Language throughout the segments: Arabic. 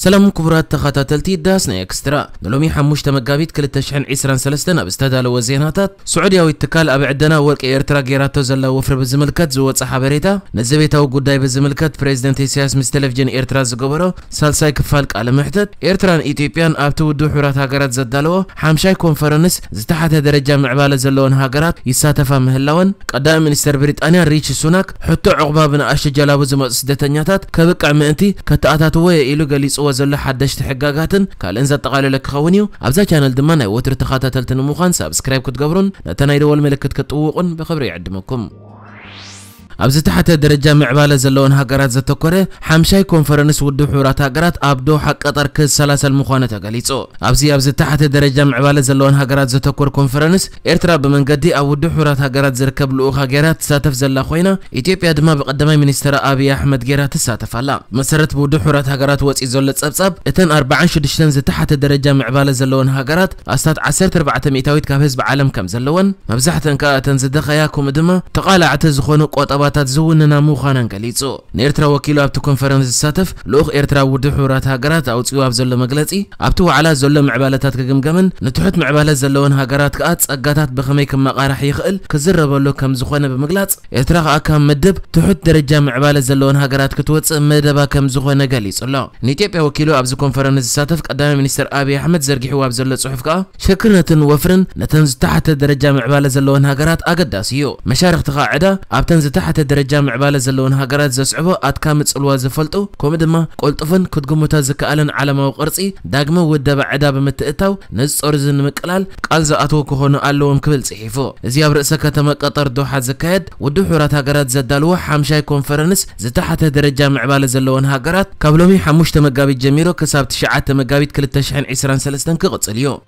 سلام كبرات تخاتلتي داسنا اكسترا نلومي حموش تمقابيت كل التشحن عسران سلستن ابستدال وزيناتات سعودية واتكال ابعدنا ورك ايرترا جيراتو زلا وفر بالزملكات زوات صحابريتا نزبيتاو قداي بالزملكات بريزيدنت سياس مستلفجن ايرترا زقبرو سالساي كفالك على محتد ايرتران ايتيوبيان ابتو ودو حورات هاقرات زدالو حامشاي كونفرنس زتحت درجة معبالة زلون هاقرات يساتفا مهلاون قدام منستر بريطانيا ريتش سوناك حتو عقبابنا اشي جلابو زمو سدتنياتات كبقع مئنتي كتااتاتو ويلو قليص وزل حدش تحقاقاتن كالن زتقالو لك خونيو ابزا channel دما ناي وتر تخاتلتن مخان سبسكرايب كتقبرون نتناي دول ملكت كتقوقن بخبر يعدمكم ابز تحت درجة معبالة زلون هاقرات زتكوري حمشاي كونفرنس ودو حورات هاقرات ابدو حق قطر كز سلاسة المخانة قليصو ابز تحت درجة معبالة زلون هاقرات زتكور كونفرنس ايرترا بمنقدي او ودو حورات هاقرات زركب لؤوخ هاقرات ساتف زلا خوينا ايتيوبيا دما بقدمي منستر ابي احمد جيرات ساتف هلا مسرت بودو حورات هاقرات وصي زولت صبصب اتن 46 تحت درجة معبالة زلون هاقرات استات 14 مئتاويت كاب حزب عالم كم زلون مبزحتن كاتن زدخياكم دما تقالعت زخونو قطبات زوننا مخانن قليصو نيرترا وكيلو ابتو كونفرنس ساتف لوخ ايرترا ودو حورات هاقرات اوصيو اب زلو مغلصي ابتو على زلو معبالتات كغمغمن نتحت معبالات زلون هاقرات كات صقاتات بخمي كم مقارح يخل كزربلو كم زخونه بمغلاص ايرترا كم مدب تحت درجه معبالات زلون هاقرات كتوص مدبا كم زخونه قليصلو نيتيوبيا وكيلو اب كونفرنس ساتف قدام منستر ابي احمد زرغيحو اب زلو صحف كا شكرنتن وفرن نتنز تحت درجه معبالات زلون هاقرات اقداسيو مشارخ تقاعده ابتنز تحت درجة معبالة زلون هاقرات زسعبو اتكام صلوا زفلطو كوم دما قلطفن كتقموتا زكالن علما وقرصي داغما ود بعدا بمتئتاو نصور زن مقلال قال زاتو كهونو اللوم كبل صحيفو ازي ابرئسه كتما قطر دوحه زكايد ودو حورات هاقرات زدالو حمشاي كونفرنس زتحت درجة معبالة زلون هاقرات كابلومي حموش تمقابيت جميرو كساب تشعات تمقابيت كل التشحن عسران سلستن كقصليو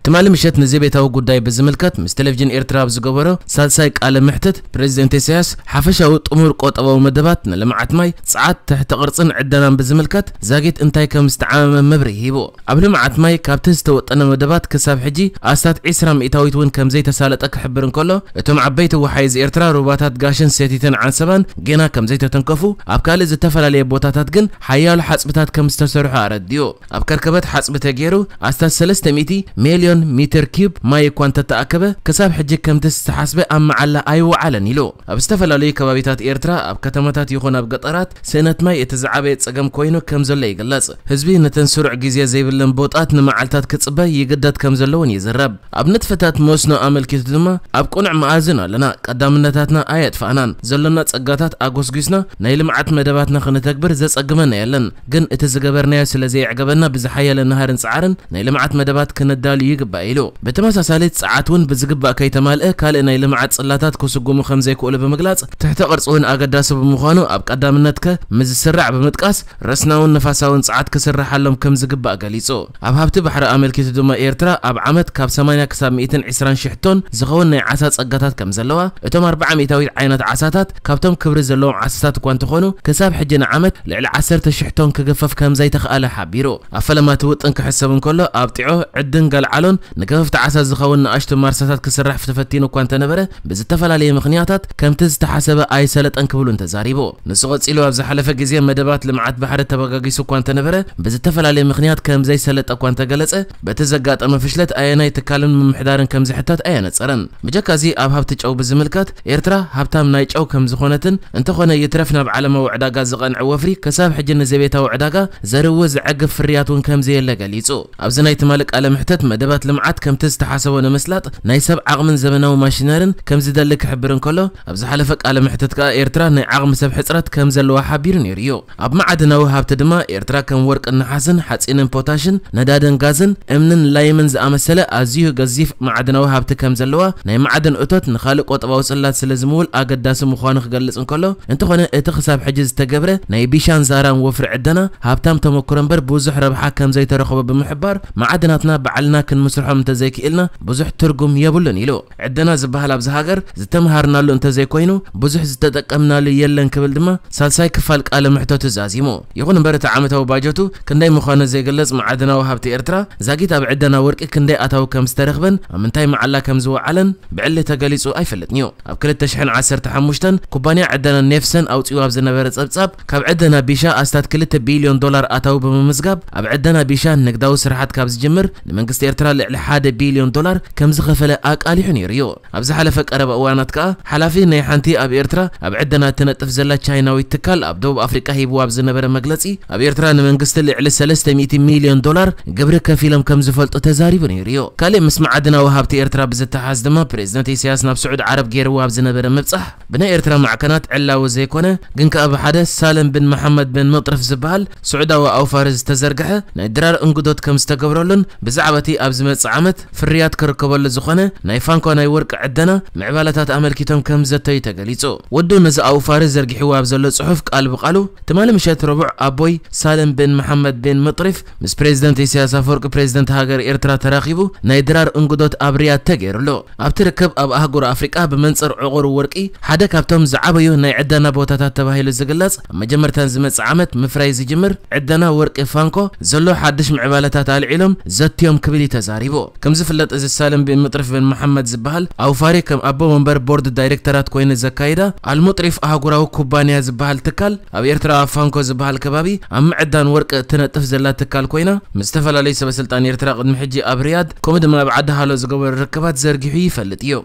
تمالي مشت نزيبيتاو قداي بزملكات مستلفجن ايرترا بزقبرو سالساي قال محتت بريزيدنت سياس حفشاو طمور قوطباو مدبات لمعت ماي صعات تحت قرصن عدنا بزملكات زاقيت انتاي كمستعامل مبري هيبو قبل معت ماي كابتن توطنا مدبات كساب حجي استات 20 مئتاويت وين كم زي تسالطك حبرن كله اتم عبيت وحايز ايرترا روباتات غاشن سيتيتن عن سبان جينا كم زي تنكفو ابكال زتفلالي بوتاتات جن حيال حصبتات كم استسرحو ارديو ابكركبت حصبته غيرو استات 300 مليون متر كيوب ماي كوانتا تاكبه كساب حجي كم تستحسبه ام على ايو علن يلو ابستفلالي كبابيتات ايرترا اب كتماتات يخون اب قطرات سنت ماي اتزعابه صقم كوينو كم زله يغلص حزبي نتن سرع غزيه زيبلن بوطات نمعلتات كصبه يغدات كم زلون يزرب اب نتفتات موسنو املكيت دما اب قنع مازنا لنا قدامنتاتنا ايت فانان زلنا صقاتات اغوسغيسنا ناي لمعت مدباتنا خنتكبر زصقمنا يلن جن اتزغبرنا سلازي يعقبنا بزحيل نهار نصعرن ناي لمعت مدبات كندال بايلو بتماساساليت ساعاتون بزغبا كيتمالئ كالئناي لمعت صلاتات كسغومو خمزي كول بمغلاص تحت قرصون اقداس بمخانو اب قدامنتك مزسرع بمطقاس رسناون نفاساون صعات كسرحالهم كم زغبا غليصو اب هبت بحر املكيت دوما ايرترا اب عمت كاب 80 كساب 120 شحتون زخون ناي عسا صقاتات كم زلوا اتم 400 عينات عساتات كابتم كبر زلوم عساتات كوان تخونو كساب حجنا عمت لعل 10 شحتون كغفف كم زي تخاله حبيرو افلما توطن كحسبن كله ابطيعو عدن قلعلون نكفت عسى زخون اشتو مارساتات كسرح فتفتينو كوانت نبره بزتفلالي مخنياتات كم تستحسب اي سلطن كبلو انت زاريبو نسقط صيلو ابز حلفه غزيه مدبات لمعت بحر تبغاغيسو كوانت نبره بزتفلالي مخنيات كم زي سلط كوانت غلصه بتزغاطم فشلت ايناي تكالن محدارن كم زي حتات اينا صرن مجكازي اب هبت چاو بزملكات ايرترا هبتام ناي چاو كم زخونتن انت خونه يترفنا بعلم وعداغا زقنع وفري كساب حجن زبيتاو عداغا زروز عقف فرياتون كم زي لغليصو ابز ناي تمالك على محتت مدبات لمعت كم تستحسبو نمسلاط ناي سب عقمن زبناو ماشينرن كم زدلك حبرن كله ابز حلفك على محتتك ايرترا ناي عقم سب حصرت كم زلوا حبيرن يريو اب معدنا وهابت دما ايرترا كم ورق النحاسن حصينن بوتاشن ندادن غازن امنن لايمن زامسله ازيو غزيف معدنا وهابت كم زلوا ناي معدن اتوت نخالق قطباو صلات سلازمول اقداس مخوان خغلصن كله انت خونه ات حساب حجز تجبره ناي بيشان زاران وفر عدنا هابتام تمكرنبر بوزح ربحا كم زي ترخبه بمحبار معدناتنا بعلنا كن ንምስርሖም እንተዘይክኢልና ብዙሕ ትርጉም የብሉን ኢሉ ዕድና ዝበሃል ኣብዚ ሃገር ዝተምሃርናሉ እንተዘይኮይኑ ብዙሕ ዝተጠቀምናሉ የለን ክብል ድማ ሳልሳይ ክፋል ቃለ ምሕተቱ ዛዚሙ ይኹን እምበር እቲ ዓመታዊ ባጀቱ ክንደይ ምዃኑ ዘይገለጽ ማዕድናዊ ሃብቲ ኤርትራ ዛጊት ኣብ ዕድና ወርቂ ክንደይ ኣታዊ ከም ዝተረኽበን ኣብ ምንታይ መዓላ ከም ዝወዓለን ብዕሊ ተገሊጹ ኣይፈለጥን እዩ ኣብ 2015 ኩባንያ ዕድና ኔፍሰን ኣውፅኡ ኣብ ዝነበረ ጸብጻብ ካብ ዕድና ቢሻ ኣስታት 2 ቢልዮን ዶላር ኣታዊ ብምምዝጋብ ኣብ ዕድና ቢሻ ንግዳዊ ስራሓት ካብ ዝጅምር ንመንግስቲ ኤርትራ ልዕሊ 1 ቢልዮን ዶላር ከም ዝኸፈለ ኣቃሊሑ ነይሩ እዩ ኣብ ዝሓለፈ ቀረባ እዋናት ከዓ ሓላፊ ናይ ሓንቲ ኣብ ኤርትራ ኣብ ዕድና ትነጥፍ ዘላ ቻይናዊት ትካል ኣብ ደቡብ ኣፍሪቃ ሂብዋ ኣብ ዝነበረ መግለጺ ኣብ ኤርትራ ንመንግስቲ ልዕሊ 300 ሚልዮን ዶላር ግብሪ ከፊሎም ከም ዝፈልጡ ተዛሪቡ ነይሩ እዩ ካልእ ምስ ማዕድናዊ ሃብቲ ኤርትራ ብዝተሓዝ ድማ ፕሬዚደንት ኢሳያስ ናብ ስዑድ ዓረብ ገይርዋ ኣብ ዝነበረ ምብጻሕ ብናይ ኤርትራ ማዕከናት ዕላዊ ዘይኮነ ግን ከዓ ብሓደ ሳለም ብን መሐመድ ብን መጥረፍ ዝበሃል ስዑዳዊ ኣውፋር ዝተዘርግሐ ናይ ድራር እንግዶት ከም ዝተገብረሉን ብዛዕባ እቲ ኣብ ዝመጽእ ዓመት ፍርያት ክርከበሉ ዝኾነ ናይ ፋንኮ ናይ ወርቂ ዕድና ምዕባለታት ኣመልኪቶም ከም ዘተዩ ተገሊጹ ወዱ ነዚ ኣውፋር ዘርጊሕዋ ኣብ ዘሎ ጽሑፍ ቃል ብቃሉ ትማሊ ምሸት ረቡዕ ኣቦይ ሳለም ብን መሐመድ ብን መጥሪፍ ምስ ፕሬዚደንት ኢሳያስ አፈወርቂ ፕሬዚደንት ሃገር ኤርትራ ተራኺቡ ናይ ድራር እንግዶት ኣብ ሪያድ ተገይሩሉ ኣብቲ ርክብ ኣብ ኣህጉር ኣፍሪቃ ብመንጽር ዕቑር ወርቂ ሓደ ካብቶም ዝዓበዩ ናይ ዕድና ቦታታት ተባሂሉ ዝግለጽ ኣብ መጀመርታን ዝመጽእ ዓመት ምፍራይ ዝጅምር ዕድና ወርቂ ፋንኮ ዘሎ ሓድሽ ምዕባለታት ኣልዒሎም ዘትዮም ክብል ተዛሪቡ ከም ዝፍለጥ እዚ ሳለም ብን መጥሪፍ ብን መሐመድ ዝበሃል ኣውፋሪ ከም ኣቦ መንበር ቦርድ ዳይሬክተራት ኮይኑ ዘካይዳ አልሙጥሪፍ ኣህጉራዊ ኩባንያ ዝበሃል ትካል ኣብ ኤርትራ ፋንኮ ዝበሃል ከባቢ ኣብ ምዕዳን ወርቂ ትነጥፍ ዘላ ትካል ኮይና ምስ ዝተፈላለዩ ሰበስልጣን ኤርትራ ቅድሚ ሕጂ ኣብ ሪያድ ከምኡ ድማ ኣብ ዓዲ ሃሎ ዝገበሩ ርክባት ዘርጊሑ ይፈልጥ እዩ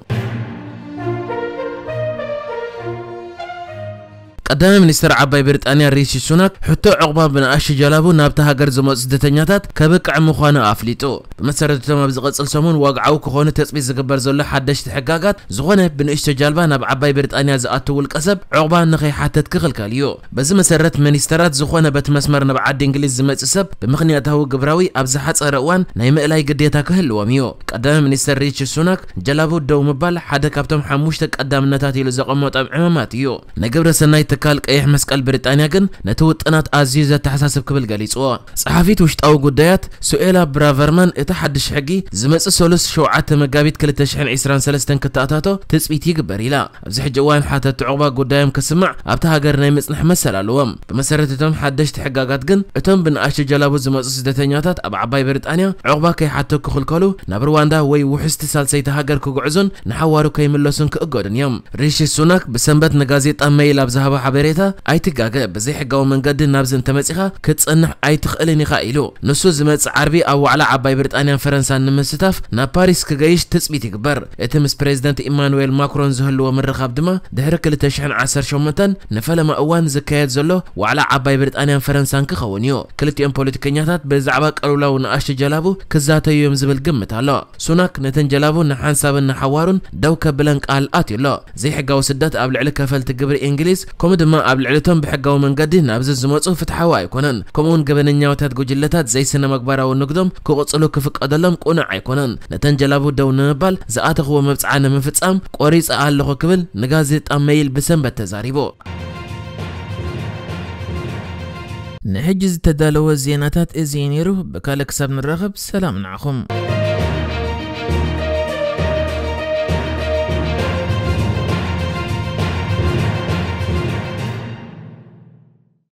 قدام منستر عباي بريطانيا ريشي سوناك حتى عقبة بن أشي جلابو نابتا هاجر زموت سدتنياتات كبقع مخوانا أفليتو بمسارة تما بزغط السمون واقعو كخونة تسبي زقبر زولو حدش تحقاقات زغونة بن إشتا جالبا ناب عباي بريطانيا زقاتو والكسب عقبة نخي حتى تكغل كاليو بز مسارة منسترات زغونة بتمسمر ناب عاد إنجليز زموت السب بمخنياته قبراوي أبزحات أروان نايم إلاي قديتا كهل وميو قدام منستر ريشي سوناك جلابو دو مبال حدا كابتم حموشتك قدام نتاتي لزقموت أب عماماتيو نقبر سناي كالك أي مسكال بريطانيا جن نتوت أنات عزيزة تحساسب قبل جاليسوا صحفيت وشت أو قديات سؤالا برافرمان اتحدش حقي زمس سولس شوعات مجابيت كل تشحن عسران سلستن كتاتاتو تثبيتي قبريلا بزح جوان حتى تعقبا قدايم كسمع أبتها قرناي مسنح مسألة الوم بمسارة تم حدش تحقاقات جن اتم بن أشت جلابو زمس سدتنياتات أب عباي بريطانيا عقبا كي حتى كخل كلو نبرواندا وي وحست سالسيتها قر كوعزون نحوارو كي ملسون كأجودن يوم ريشي سوناك بسنبت نجازيت أميل أبزها حبريتا أيتجاجا بزي حجاو من قد نابز انتمسخها كتصنح أيتخلني خائلو نصو زمت عربي أو على عباي بريطانيا فرنسا نمستاف نا باريس كجيش تثبيت كبر اتمس بريزيدنت إيمانويل ماكرون زهلو من رخاب دما دهرك لتشحن 10 شومتن نفلما أوان زكايات زلو وعلى عباي بريطانيا فرنسا كخونيو كلتيام بوليتيكنياتات بزعبك أرولاو نقاش جلابو كزاتو يوم زبل قمت هلا سوناك نتن جلابو نحان سابن نحوارون دوكا بلنك قال آتي لا زي حجاو سدات قبل على كفلت جبر إنجليز كومد ما قبل علتهم بحقوا من قدين نابز الزموت فتحوا يكونن كمون قبلنا وتات جلتات زي سنة مقبرة والنقدم كوقصلو كفك أدلهم كونا يكونن نتنجلابو دون نبال زقات هو مبتعنا من فتسام قريص أهل لغو كبل نجازت أميل بسم بالتزاريبو نحجز تدالو الزيناتات إزينيرو بكالك سب من الرغب سلام نعخم